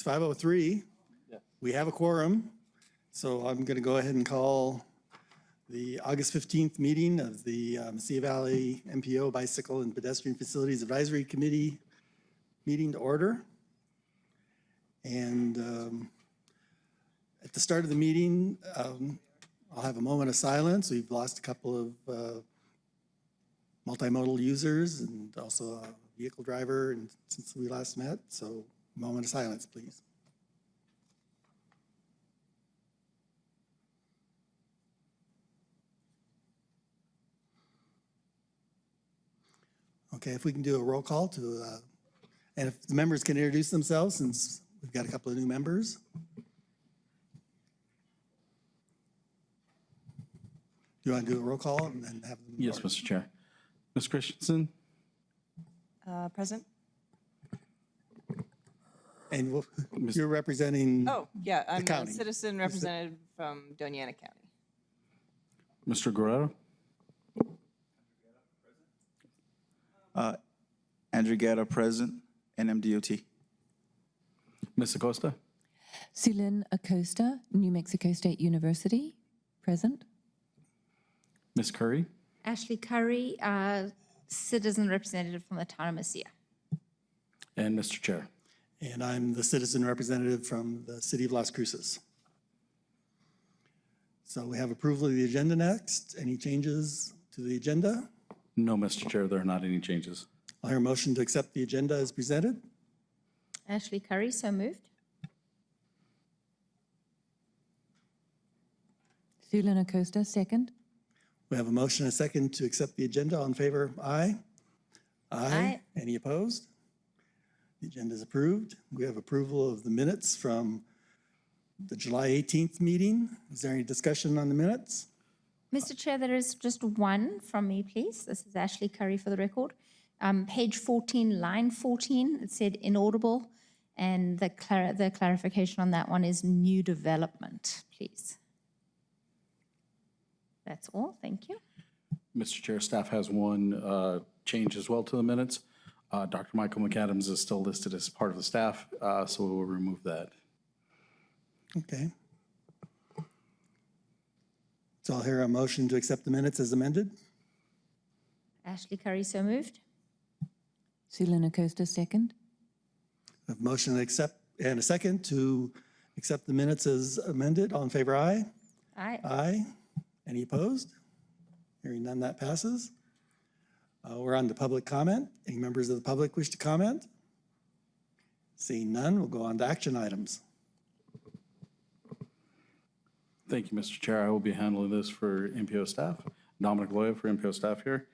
It's 5:03. Yeah. We have a quorum, so I'm going to go ahead and call the August 15th meeting of the Mesilla Valley MPO Bicycle and Pedestrian Facilities Advisory Committee meeting to order. And at the start of the meeting, I'll have a moment of silence. We've lost a couple of multimodal users and also a vehicle driver since we last met. So a moment of silence, please. Okay, if we can do a roll call to, and if the members can introduce themselves, since we've got a couple of new members. Do you want to do a roll call and then have them? Yes, Mr. Chair. Ms. Christensen? Present. And you're representing? Oh, yeah, I'm a county. citizen representative from Doña Ana County. Mr. Guerrero? Andrew Guerra, present, NMDOT. Ms. Acosta? Sulin Acosta, New Mexico State University, present. Ms. Curry? Ashley Curry, citizen representative from the town of Mesilla. And Mr. Chair? And I'm the citizen representative from the city of Las Cruces. So we have approval of the agenda next. Any changes to the agenda? No, Mr. Chair, there are not any changes. I'll hear a motion to accept the agenda as presented. Ashley Curry, so moved. Sulin Acosta, second. We have a motion and a second to accept the agenda. All in favor, aye? Aye. Any opposed? The agenda is approved. We have approval of the minutes from the July 18th meeting. Is there any discussion on the minutes? Mr. Chair, there is just one from me, please. This is Ashley Curry for the record. Page 14, line 14, it said inaudible, and the clarification on that one is new development, please. That's all. Thank you. Mr. Chair, staff has one change as well to the minutes. Dr. Michael McAdams is still listed as part of the staff, so we will remove that. Okay. So I'll hear a motion to accept the minutes as amended. Ashley Curry, so moved. Sulin Acosta, second. A motion to accept and a second to accept the minutes as amended. All in favor, aye? Aye. Aye. Any opposed? Hearing none, that passes. We're on to public comment. Any members of the public wish to comment? Seeing none, we'll go on to action items. Thank you, Mr. Chair. I will be handling this for MPO staff. Dominic Loya for MPO staff here.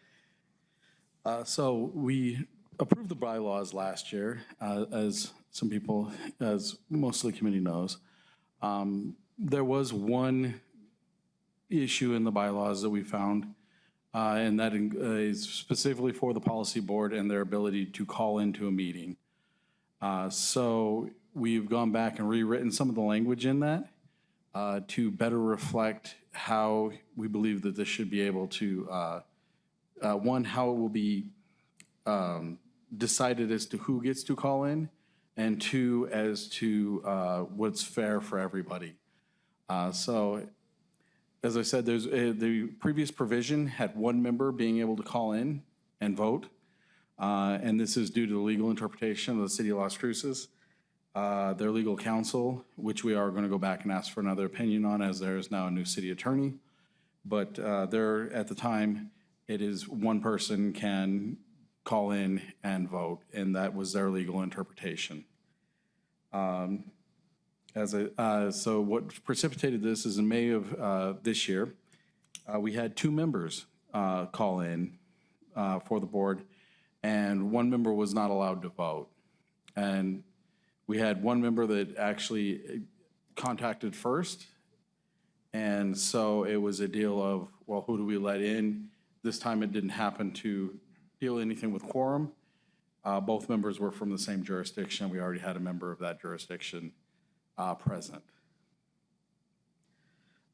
So we approved the bylaws last year, as some people, as most of the committee knows. There was one issue in the bylaws that we found, and that is specifically for the policy board and their ability to call into a meeting. So we've gone back and rewritten some of the language in that to better reflect how we believe that this should be able to, one, how it will be decided as to who gets to call in, and two, as to what's fair for everybody. So as I said, there's the previous provision had one member being able to call in and vote, and this is due to the legal interpretation of the city of Las Cruces. Their legal counsel, which we are going to go back and ask for another opinion on, as there is now a new city attorney. But there, at the time, it is one person can call in and vote, and that was their legal interpretation. So what precipitated this is in May of this year, we had two members call in for the board, and one member was not allowed to vote. And we had one member that actually contacted first, and so it was a deal of, well, who do we let in? This time it didn't happen to deal anything with quorum. Both members were from the same jurisdiction. We already had a member of that jurisdiction present.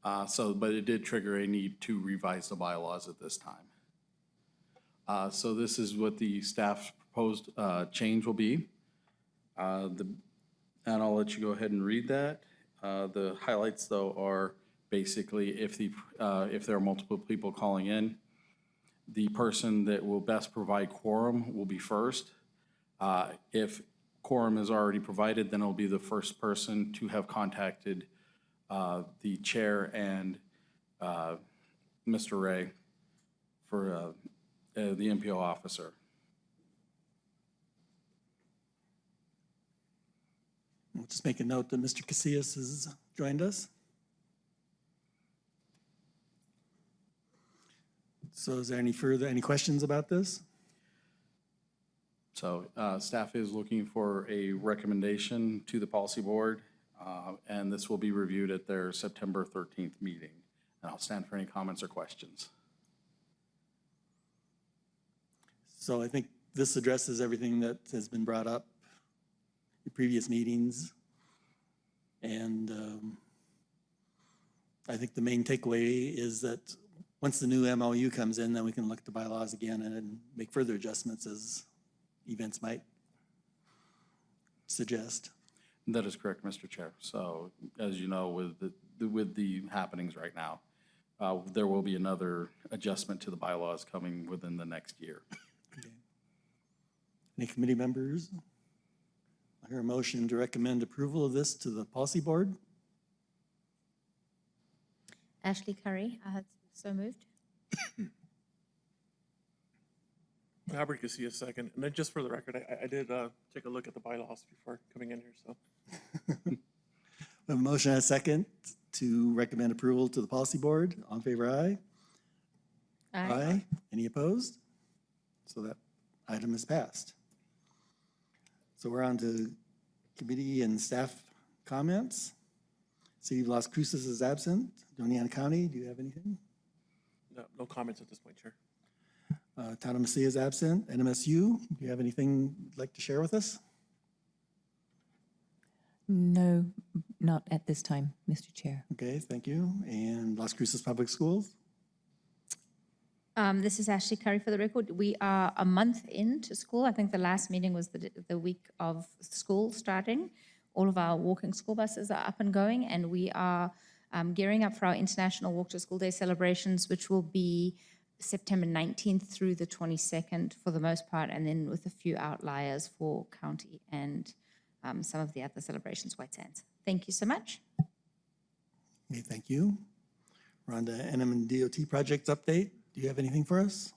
But it did trigger a need to revise the bylaws at this time. So this is what the staff's proposed change will be. And I'll let you go ahead and read that. The highlights, though, are basically if there are multiple people calling in, the person that will best provide quorum will be first. If quorum is already provided, then it'll be the first person to have contacted the chair and Mr. Ray for the MPO officer. We'll just make a note that Mr. Casillas has joined us. So is there any questions about this? So staff is looking for a recommendation to the policy board, and this will be reviewed at their September 13th meeting. And I'll stand for any comments or questions. So I think this addresses everything that has been brought up in previous meetings. And I think the main takeaway is that once the new MOU comes in, then we can look at the bylaws again and make further adjustments as events might suggest. That is correct, Mr. Chair. So as you know, with the happenings right now, there will be another adjustment to the bylaws coming within the next year. Okay. Any committee members? I hear a motion to recommend approval of this to the policy board. Ashley Curry, so moved. Albert Casillas, second. And then just for the record, I did take a look at the bylaws before coming in here, so. We have a motion and a second to recommend approval to the policy board. All in favor, aye? Aye. Any opposed? So that item is passed. So we're on to committee and staff comments. City of Las Cruces is absent. Doñana County, do you have anything? No comments at this point, Chair. Town of Mesilla is absent. NMSU, do you have anything you'd like to share with us? No, not at this time, Mr. Chair. Okay, thank you. And Las Cruces Public Schools? This is Ashley Curry for the record. We are a month into school. I think the last meeting was the week of school starting. All of our walking school buses are up and going, and we are gearing up for our International Walk to School Day celebrations, which will be September 19th through the 22nd for the most part, and then with a few outliers for county and some of the other celebrations, White Sands. Thank you so much. Okay, thank you. We're on to NMDOT project update. Do you have anything for us?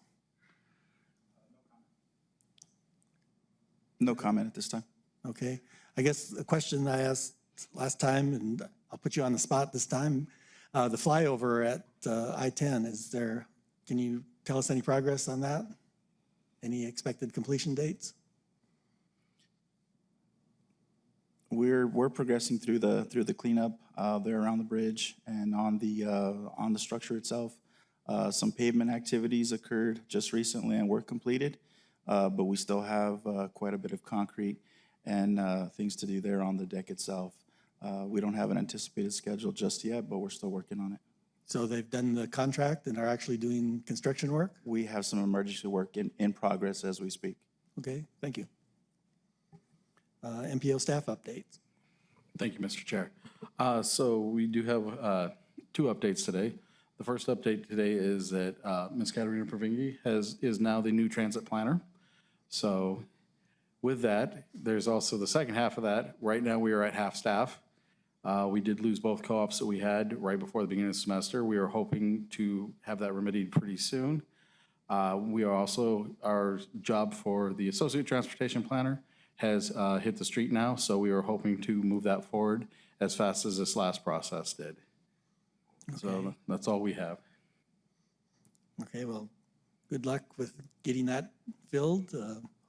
No comment at this time. Okay. I guess a question I asked last time, and I'll put you on the spot this time. The flyover at I-10, can you tell us any progress on that? Any expected completion dates? We're progressing through the cleanup there around the bridge and on the structure itself. Some pavement activities occurred just recently and were completed, but we still have quite a bit of concrete and things to do there on the deck itself. We don't have an anticipated schedule just yet, but we're still working on it. So they've done the contract and are actually doing construction work? We have some emergency work in progress as we speak. Okay, thank you. MPO staff updates. Thank you, Mr. Chair. So we do have two updates today. The first update today is that Ms. Katerina Provingi is now the new transit planner. So with that, there's also the second half of that. Right now, we are at half staff. We did lose both co-ops that we had right before the beginning of the semester. We are hoping to have that remedied pretty soon. We are also, our job for the associate transportation planner has hit the street now, so we are hoping to move that forward as fast as this last process did. So that's all we have. Okay, well, good luck with getting that filled.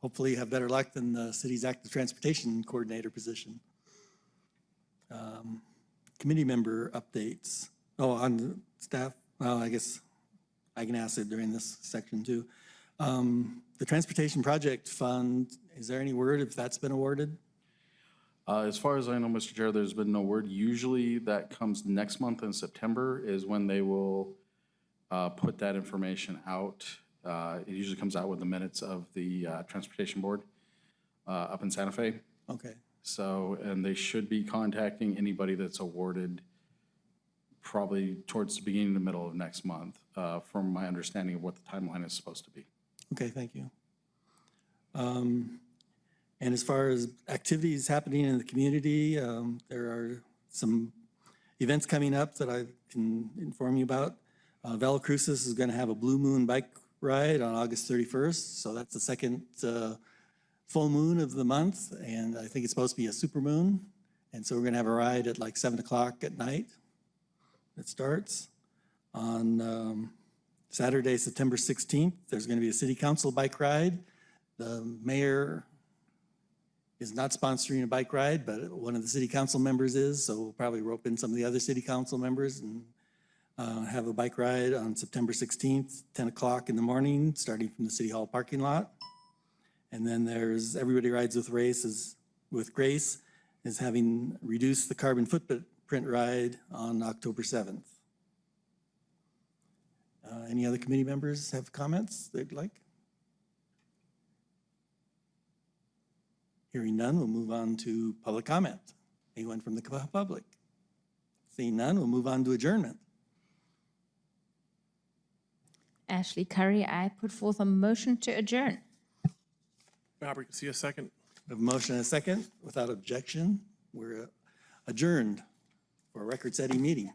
Hopefully you have better luck than the city's active transportation coordinator position. Committee member updates. Oh, on the staff, well, I guess I can ask it during this section too. The Transportation Project Fund, is there any word if that's been awarded? As far as I know, Mr. Chair, there's been no word. Usually that comes next month in September is when they will put that information out. It usually comes out with the minutes of the Transportation Board up in Santa Fe. Okay. So, and they should be contacting anybody that's awarded probably towards the beginning to middle of next month, from my understanding of what the timeline is supposed to be. Okay, thank you. And as far as activities happening in the community, there are some events coming up that I can inform you about. Velocrucis is going to have a Blue Moon bike ride on August 31st, so that's the second full moon of the month, and I think it's supposed to be a super moon. And so we're going to have a ride at like 7 o'clock at night. It starts. On Saturday, September 16th, there's going to be a city council bike ride. The mayor is not sponsoring a bike ride, but one of the city council members is, so we'll probably rope in some of the other city council members and have a bike ride on September 16th, 10 o'clock in the morning, starting from the City Hall parking lot. And then there's Everybody Rides with Grace is having reduced the carbon footprint ride on October 7th. Any other committee members have comments they'd like? Hearing none, we'll move on to public comment. Anyone from the public? Seeing none, we'll move on to adjournment. Ashley Curry, I put forth a motion to adjourn. Robert Garcia, second. We have a motion and a second. Without objection, we're adjourned for a record-setting meeting.